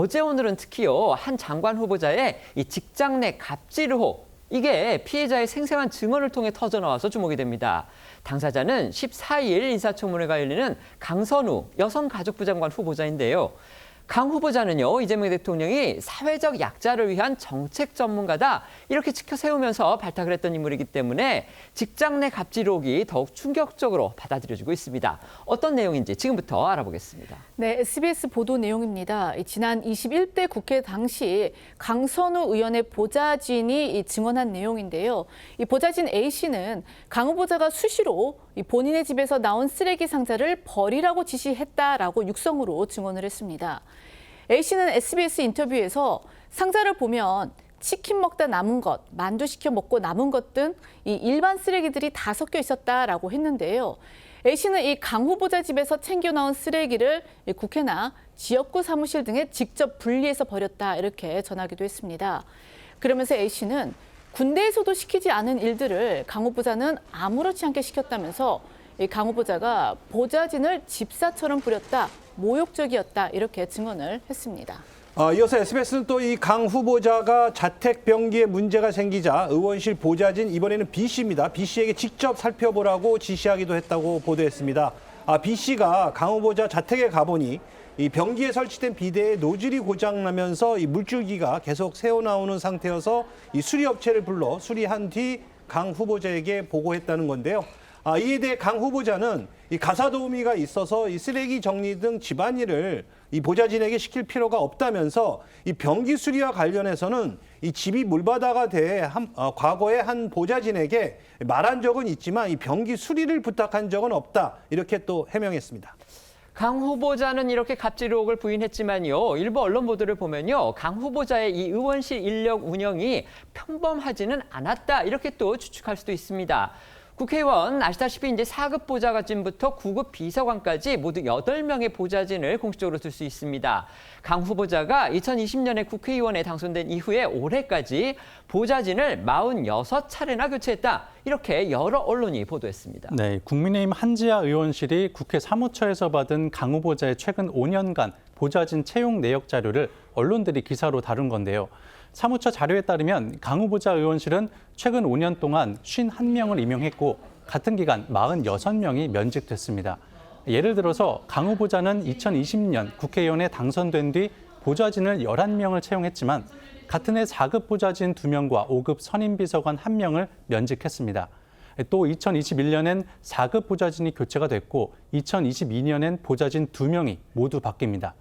어제 오늘은 특히요, 한 장관 후보자의 이 직장 내 갑질 의혹, 이게 피해자의 생생한 증언을 통해 터져나와서 주목이 됩니다. 당사자는 14일 인사청문회가 열리는 강선우 여성가족부 장관 후보자인데요. 강 후보자는요, 이재명 대통령이 사회적 약자를 위한 정책 전문가다 이렇게 치켜 세우면서 발탁을 했던 인물이기 때문에 직장 내 갑질 의혹이 더욱 충격적으로 받아들여지고 있습니다. 어떤 내용인지 지금부터 알아보겠습니다. 네, SBS 보도 내용입니다. 지난 21대 국회 당시 강선우 의원의 보좌진이 증언한 내용인데요. 이 보좌진 A씨는 강 후보자가 수시로 본인의 집에서 나온 쓰레기 상자를 버리라고 지시했다라고 육성으로 증언을 했습니다. A씨는 SBS 인터뷰에서 상자를 보면 치킨 먹다 남은 것, 만두 시켜 먹고 남은 것 등 이 일반 쓰레기들이 다 섞여 있었다라고 했는데요. A씨는 이 강 후보자 집에서 챙겨 나온 쓰레기를 국회나 지역구 사무실 등에 직접 분리해서 버렸다 이렇게 전하기도 했습니다. 그러면서 A씨는 군대에서도 시키지 않은 일들을 강 후보자는 아무렇지 않게 시켰다면서 이 강 후보자가 보좌진을 집사처럼 부렸다, 모욕적이었다 이렇게 증언을 했습니다. 이어서 SBS는 또 이 강 후보자가 자택 변기에 문제가 생기자 의원실 보좌진 이번에는 B씨입니다. B씨에게 직접 살펴보라고 지시하기도 했다고 보도했습니다. B씨가 강 후보자 자택에 가보니 이 변기에 설치된 비데에 노즐이 고장나면서 이 물줄기가 계속 새어나오는 상태여서 이 수리업체를 불러 수리한 뒤 강 후보자에게 보고했다는 건데요. 이에 대해 강 후보자는 이 가사도우미가 있어서 이 쓰레기 정리 등 집안일을 이 보좌진에게 시킬 필요가 없다면서 이 변기 수리와 관련해서는 이 집이 물바다가 돼 과거에 한 보좌진에게 말한 적은 있지만 이 변기 수리를 부탁한 적은 없다 이렇게 또 해명했습니다. 강 후보자는 이렇게 갑질 의혹을 부인했지만요. 일부 언론 보도를 보면요. 강 후보자의 이 의원실 인력 운영이 평범하지는 않았다 이렇게 또 추측할 수도 있습니다. 국회의원 아시다시피 이제 4급 보좌관진부터 9급 비서관까지 모두 8명의 보좌진을 공식적으로 둘 수 있습니다. 강 후보자가 2020년에 국회의원에 당선된 이후에 올해까지 보좌진을 46차례나 교체했다. 이렇게 여러 언론이 보도했습니다. 네, 국민의힘 한지아 의원실이 국회 사무처에서 받은 강 후보자의 최근 5년간 보좌진 채용 내역 자료를 언론들이 기사로 다룬 건데요. 사무처 자료에 따르면 강 후보자 의원실은 최근 5년 동안 51명을 임용했고 같은 기간 46명이 면직됐습니다. 예를 들어서 강 후보자는 2020년 국회의원에 당선된 뒤 보좌진을 11명을 채용했지만 같은 해 4급 보좌진 2명과 5급 선임비서관 1명을 면직했습니다. 또 2021년엔 4급 보좌진이 교체가 됐고 2022년엔 보좌진 2명이 모두 바뀝니다.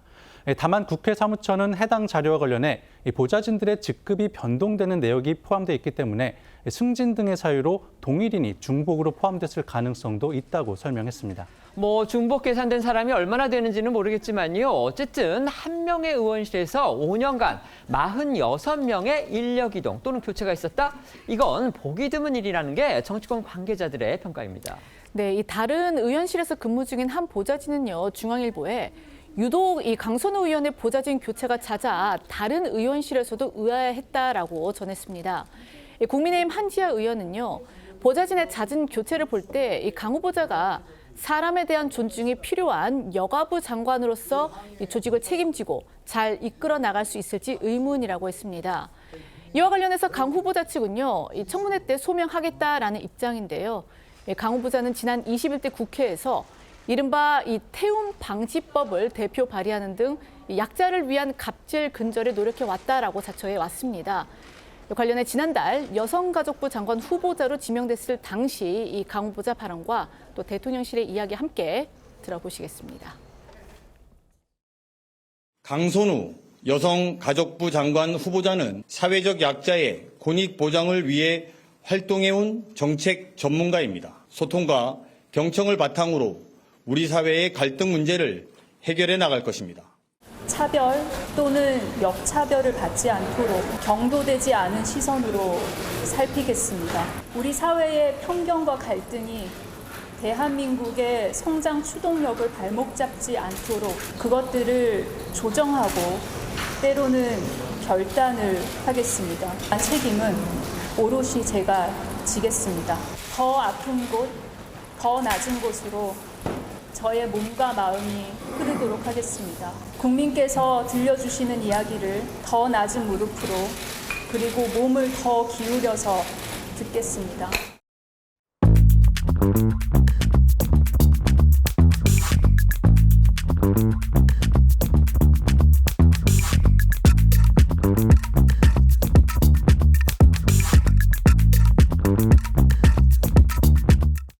다만 국회 사무처는 해당 자료와 관련해 보좌진들의 직급이 변동되는 내역이 포함되어 있기 때문에 승진 등의 사유로 동일인이 중복으로 포함됐을 가능성도 있다고 설명했습니다. 중복 계산된 사람이 얼마나 되는지는 모르겠지만요. 어쨌든 한 명의 의원실에서 5년간 46명의 인력 이동 또는 교체가 있었다? 이건 보기 드문 일이라는 게 정치권 관계자들의 평가입니다. 네, 이 다른 의원실에서 근무 중인 한 보좌진은요, 중앙일보에 유독 이 강선우 의원의 보좌진 교체가 잦아 다른 의원실에서도 의아해했다라고 전했습니다. 국민의힘 한지아 의원은요, 보좌진의 잦은 교체를 볼 때 이 강 후보자가 사람에 대한 존중이 필요한 여가부 장관으로서 이 조직을 책임지고 잘 이끌어 나갈 수 있을지 의문이라고 했습니다. 이와 관련해서 강 후보자 측은요, 이 청문회 때 소명하겠다라는 입장인데요. 강 후보자는 지난 21대 국회에서 이른바 이 태움 방지법을 대표 발의하는 등 약자를 위한 갑질 근절에 노력해 왔다라고 자처해 왔습니다. 관련해 지난달 여성가족부 장관 후보자로 지명됐을 당시 이 강 후보자 발언과 또 대통령실의 이야기 함께 들어보시겠습니다. 강선우 여성가족부 장관 후보자는 사회적 약자의 권익 보장을 위해 활동해온 정책 전문가입니다. 소통과 경청을 바탕으로 우리 사회의 갈등 문제를 해결해 나갈 것입니다. 차별 또는 역차별을 받지 않도록 경도되지 않은 시선으로 살피겠습니다. 우리 사회의 편견과 갈등이 대한민국의 성장 추동력을 발목 잡지 않도록 그것들을 조정하고 때로는 결단을 하겠습니다. 책임은 오롯이 제가 지겠습니다. 더 아픈 곳, 더 낮은 곳으로 저의 몸과 마음이 흐르도록 하겠습니다. 국민께서 들려주시는 이야기를 더 낮은 무릎으로 그리고 몸을 더 기울여서 듣겠습니다.